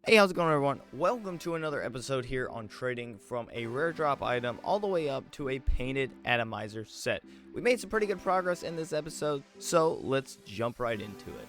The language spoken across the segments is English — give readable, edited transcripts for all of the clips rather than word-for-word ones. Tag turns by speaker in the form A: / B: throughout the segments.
A: Hey, how's it going, everyone? Welcome to another episode here on trading from a rare drop item all the way up to a painted Atomizer set. We made some pretty good progress in this episode, so let's jump right into it.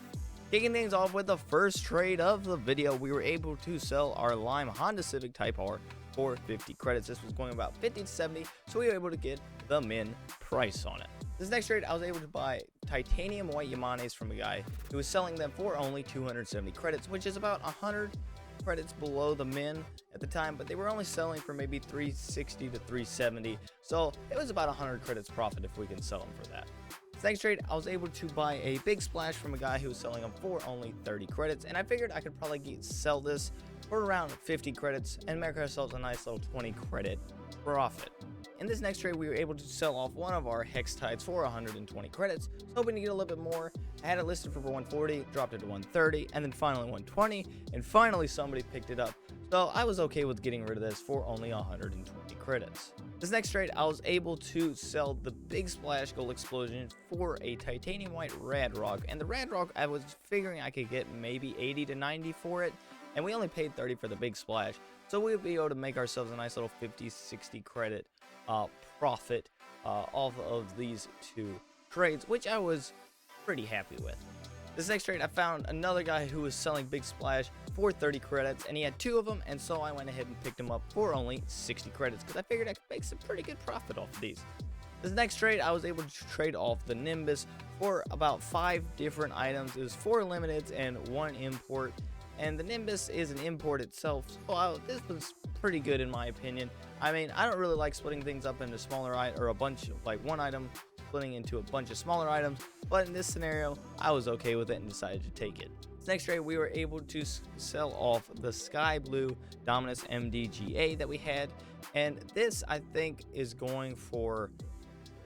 A: Kicking things off with the first trade of the video, we were able to sell our Lime Honda Civic Type R for 50 credits. This was going about 50 to 70, so we were able to get the min price on it. This next trade, I was able to buy titanium white Yamanes from a guy who was selling them for only 270 credits, which is about 100 credits below the min at the time, but they were only selling for maybe 360 to 370, so it was about 100 credits profit if we can sell them for that. This next trade, I was able to buy a big splash from a guy who was selling them for only 30 credits, and I figured I could probably sell this for around 50 credits and make ourselves a nice little 20 credit profit. In this next trade, we were able to sell off one of our hex tides for 120 credits, hoping to get a little bit more. I had it listed for 140, dropped it to 130, and then finally 120, and finally somebody picked it up. So I was okay with getting rid of this for only 120 credits. This next trade, I was able to sell the big splash gold explosion for a titanium white rad rock, and the rad rock, I was figuring I could get maybe 80 to 90 for it, and we only paid 30 for the big splash, so we would be able to make ourselves a nice little 50-60 credit profit off of these two trades, which I was pretty happy with. This next trade, I found another guy who was selling big splash for 30 credits, and he had two of them, and so I went ahead and picked him up for only 60 credits because I figured I could make some pretty good profit off of these. This next trade, I was able to trade off the Nimbus for about 5 different items. It was 4 limiteds and 1 import, and the Nimbus is an import itself, so this was pretty good in my opinion. I mean, I don't really like splitting things up into smaller items, or a bunch of, like, one item splitting into a bunch of smaller items, but in this scenario, I was okay with it and decided to take it. This next trade, we were able to sell off the Sky Blue Dominus MDGA that we had, and this, I think, is going for,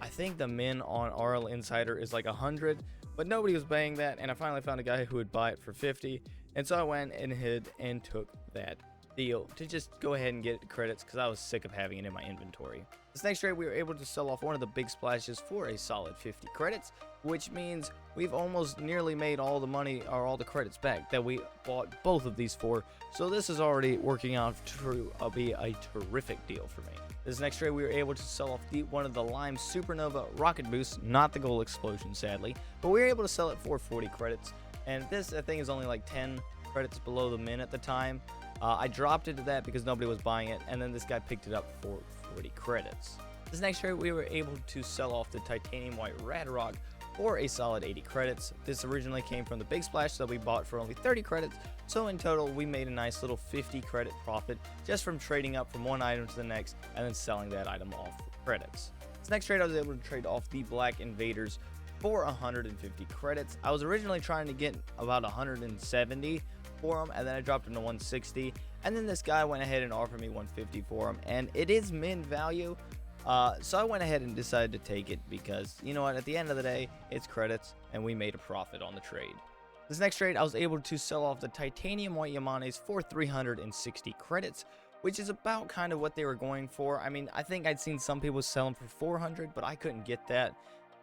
A: I think the min on RL Insider is like 100, but nobody was buying that, and I finally found a guy who would buy it for 50, and so I went ahead and took that deal to just go ahead and get credits because I was sick of having it in my inventory. This next trade, we were able to sell off one of the big splashes for a solid 50 credits, which means we've almost nearly made all the money or all the credits back that we bought both of these for, so this is already working out to be a terrific deal for me. This next trade, we were able to sell off one of the Lime Supernova Rocket Boost, not the gold explosion sadly, but we were able to sell it for 40 credits, and this I think is only like 10 credits below the min at the time. I dropped it to that because nobody was buying it, and then this guy picked it up for 40 credits. This next trade, we were able to sell off the titanium white rad rock for a solid 80 credits. This originally came from the big splash that we bought for only 30 credits, so in total we made a nice little 50 credit profit just from trading up from one item to the next and then selling that item off for credits. This next trade, I was able to trade off the Black Invaders for 150 credits. I was originally trying to get about 170 for them, and then I dropped them to 160, and then this guy went ahead and offered me 150 for them, and it is min value, so I went ahead and decided to take it because, you know what, at the end of the day, it's credits, and we made a profit on the trade. This next trade, I was able to sell off the titanium white Yamanes for 360 credits, which is about kind of what they were going for. I mean, I think I'd seen some people sell them for 400, but I couldn't get that.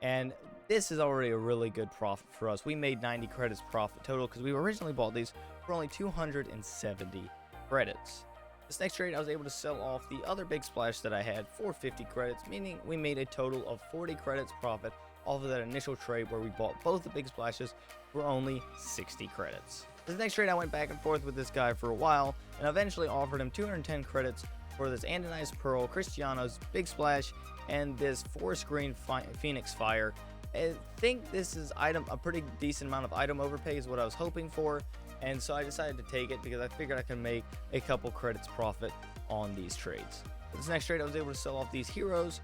A: And this is already a really good profit for us. We made 90 credits profit total because we originally bought these for only 270 credits. This next trade, I was able to sell off the other big splash that I had for 50 credits, meaning we made a total of 40 credits profit off of that initial trade where we bought both the big splashes for only 60 credits. This next trade, I went back and forth with this guy for a while and eventually offered him 210 credits for this Andinized Pearl, Cristiano's big splash, and this 4-screen Phoenix Fire. I think this is a pretty decent amount of item overpay is what I was hoping for, and so I decided to take it because I figured I could make a couple credits profit on these trades. This next trade, I was able to sell off these heroes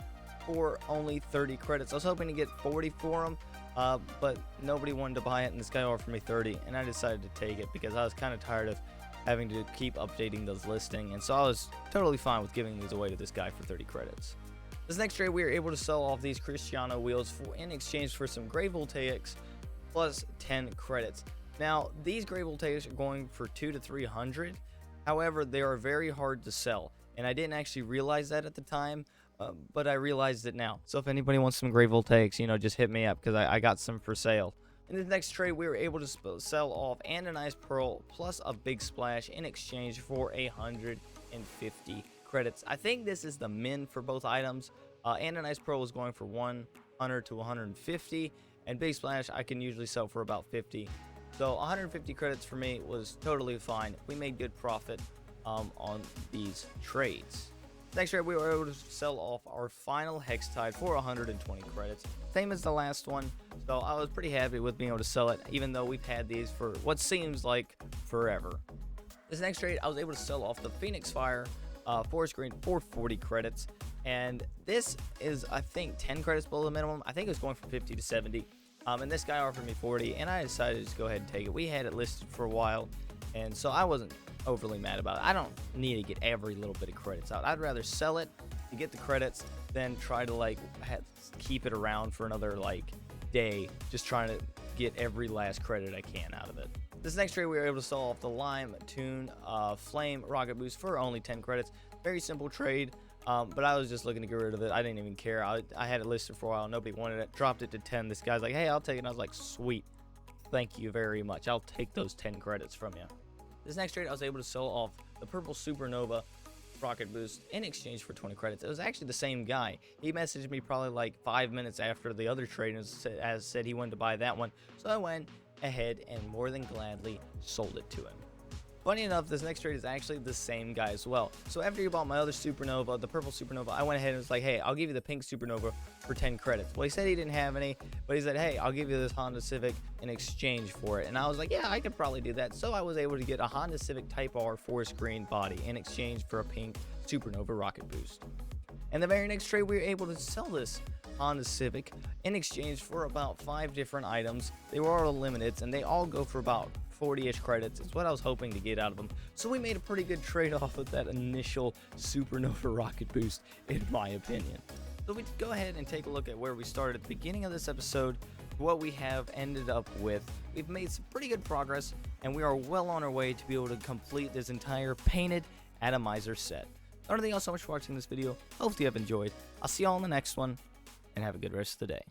A: for only 30 credits. I was hoping to get 40 for them, but nobody wanted to buy it, and this guy offered me 30, and I decided to take it because I was kind of tired of having to keep updating those listings, and so I was totally fine with giving these away to this guy for 30 credits. This next trade, we were able to sell off these Cristiano wheels in exchange for some gray voltaics plus 10 credits. Now, these gray voltaics are going for 200 to 300. However, they are very hard to sell, and I didn't actually realize that at the time, but I realized it now. So if anybody wants some gray voltaics, just hit me up because I got some for sale. In the next trade, we were able to sell off Anodized Pearl plus a big splash in exchange for 150 credits. I think this is the min for both items. Anodized Pearl was going for 100 to 150, and big splash I can usually sell for about 50. So 150 credits for me was totally fine. We made good profit on these trades. Next trade, we were able to sell off our final Hextide for 120 credits. Same as the last one, so I was pretty happy with being able to sell it, even though we've had these for what seems like forever. This next trade, I was able to sell off the Phoenix Fire Forest Green for 40 credits, and this is, I think, 10 credits below the minimum. I think it was going from 50 to 70, and this guy offered me 40, and I decided to just go ahead and take it. We had it listed for a while, and so I wasn't overly mad about it. I don't need to get every little bit of credits out. I'd rather sell it to get the credits than try to keep it around for another day, just trying to get every last credit I can out of it. This next trade, we were able to sell off the Lime Tune Flame Rocket Boost for only 10 credits. Very simple trade, but I was just looking to get rid of it. I didn't even care. I had it listed for a while. Nobody wanted it. Dropped it to 10. This guy's like, hey, I'll take it. And I was like, sweet. Thank you very much. I'll take those 10 credits from you. This next trade, I was able to sell off the Purple Supernova Rocket Boost in exchange for 20 credits. It was actually the same guy. He messaged me probably 5 minutes after the other trade and said he wanted to buy that one. So I went ahead and more than gladly sold it to him. Funny enough, this next trade is actually the same guy as well. So after he bought my other Supernova, the Purple Supernova, I went ahead and was like, hey, I'll give you the pink Supernova for 10 credits. Well, he said he didn't have any, but he said, hey, I'll give you this Honda Civic in exchange for it. And I was like, yeah, I could probably do that. So I was able to get a Honda Civic Type R Forest Green body in exchange for a pink Supernova Rocket Boost. And the very next trade, we were able to sell this Honda Civic in exchange for about 5 different items. They were all limited, and they all go for about 40-ish credits. It's what I was hoping to get out of them. So we made a pretty good trade off of that initial Supernova Rocket Boost, in my opinion. So we go ahead and take a look at where we started at the beginning of this episode, what we have ended up with. We've made some pretty good progress, and we are well on our way to be able to complete this entire painted Atomizer set. I don't think y'all so much for watching this video. Hopefully you have enjoyed. I'll see y'all in the next one, and have a good rest of the day.